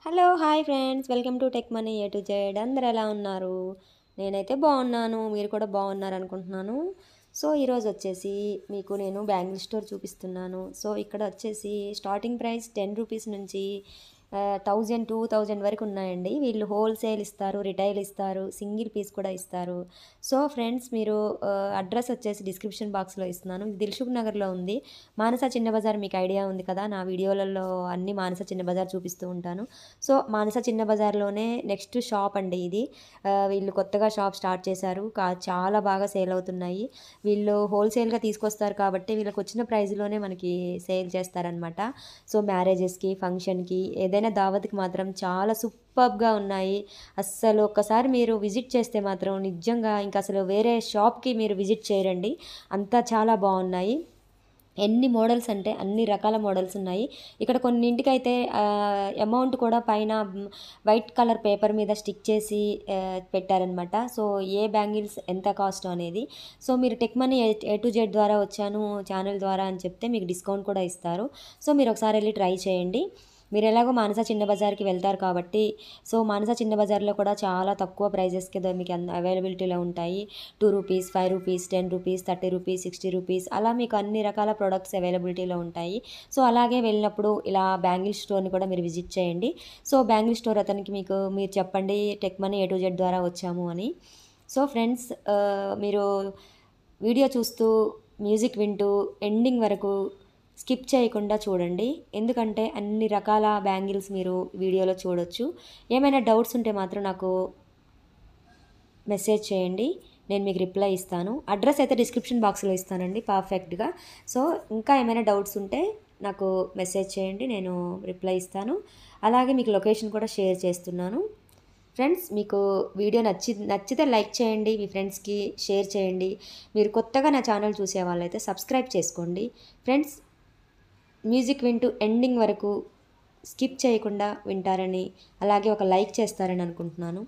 Hello hi friends welcome to tech money A to Z. అందరు ఎలా ఉన్నారు? నేనైతే బాగున్నాను, మీరు కూడా బాగున్నారు అనుకుంటున్నాను. సో ఈరోజు వచ్చేసి మీకు నేను బ్యాంగిల్ స్టోర్ చూపిస్తున్నాను. సో ఇక్కడ వచ్చేసి స్టార్టింగ్ ప్రైస్ 10 రూపీస్ నుంచి 1000-2000 వరకు ఉన్నాయండి. వీళ్ళు హోల్సేల్ ఇస్తారు, రిటైల్ ఇస్తారు, సింగిల్ పీస్ కూడా ఇస్తారు. సో ఫ్రెండ్స్ మీరు అడ్రస్ వచ్చేసి డిస్క్రిప్షన్ బాక్స్లో ఇస్తున్నాను. ఇది దిల్సుఖ్ నగర్లో ఉంది. మానస చిన్న బజార్ మీకు ఐడియా ఉంది కదా, నా వీడియోలలో అన్ని మానస చిన్న బజార్ చూపిస్తూ ఉంటాను. సో మానస చిన్న బజార్లోనే నెక్స్ట్ షాప్ అండి ఇది. వీళ్ళు కొత్తగా షాప్ స్టార్ట్ చేశారు, చాలా బాగా సేల్ అవుతున్నాయి. వీళ్ళు హోల్సేల్గా తీసుకొస్తారు కాబట్టి వీళ్ళకి వచ్చిన ప్రైస్లోనే మనకి సేల్ చేస్తారనమాట. సో మ్యారేజెస్కి, ఫంక్షన్కి, ఏదైనా దావత్కి మాత్రం చాలా సూపర్బ్గా ఉన్నాయి. అస్సలు ఒక్కసారి మీరు విజిట్ చేస్తే మాత్రం నిజంగా ఇంకా అసలు వేరే షాప్కి మీరు విజిట్ చేయరండి, అంతా చాలా బాగున్నాయి. ఎన్ని మోడల్స్ అంటే అన్ని రకాల మోడల్స్ ఉన్నాయి ఇక్కడ. కొన్నింటికైతే అమౌంట్ కూడా పైన వైట్ కలర్ పేపర్ మీద స్టిక్ చేసి పెట్టారనమాట. సో ఏ బ్యాంగిల్స్ ఎంత కాస్ట్ అనేది. సో మీరు tech money A to Z ద్వారా వచ్చాను ఛానల్ ద్వారా అని చెప్తే మీకు డిస్కౌంట్ కూడా ఇస్తారు. సో మీరు ఒకసారి వెళ్ళి ట్రై చేయండి. మీరు ఎలాగో మానస చిన్న బజార్కి వెళ్తారు కాబట్టి, సో మానస చిన్న బజార్లో కూడా చాలా తక్కువ ప్రైజెస్కి మీకు అవైలబిలిటీలో ఉంటాయి. 2 rupees, 5 rupees, 10 rupees, 30 rupees, 60 rupees, అలా మీకు అన్ని రకాల ప్రొడక్ట్స్ అవైలబిలిటీలో ఉంటాయి. సో అలాగే వెళ్ళినప్పుడు ఇలా బ్యాంగిల్ స్టోర్ని కూడా మీరు విజిట్ చేయండి. సో బ్యాంగిల్ స్టోర్ అతనికి మీరు చెప్పండి tech money A to Z ద్వారా వచ్చాము అని. సో ఫ్రెండ్స్ మీరు వీడియో చూస్తూ మ్యూజిక్ వింటూ ఎండింగ్ వరకు స్కిప్ చేయకుండా చూడండి, ఎందుకంటే అన్ని రకాల బ్యాంగిల్స్ మీరు వీడియోలో చూడొచ్చు. ఏమైనా డౌట్స్ ఉంటే మాత్రం నాకు మెసేజ్ చేయండి, నేను మీకు రిప్లై ఇస్తాను. అడ్రస్ అయితే డిస్క్రిప్షన్ బాక్స్లో ఇస్తానండి పర్ఫెక్ట్గా. సో ఇంకా ఏమైనా డౌట్స్ ఉంటే నాకు మెసేజ్ చేయండి, నేను రిప్లై ఇస్తాను. అలాగే మీకు లొకేషన్ కూడా షేర్ చేస్తున్నాను. ఫ్రెండ్స్ మీకు వీడియో నచ్చితే లైక్ చేయండి, మీ ఫ్రెండ్స్కి షేర్ చేయండి. మీరు కొత్తగా నా ఛానల్ చూసే వాళ్ళైతే సబ్స్క్రైబ్ చేసుకోండి. ఫ్రెండ్స్ మ్యూజిక్ వింటూ ఎండింగ్ వరకు స్కిప్ చేయకుండా వింటారని, అలాగే ఒక లైక్ చేస్తారని అనుకుంటున్నాను.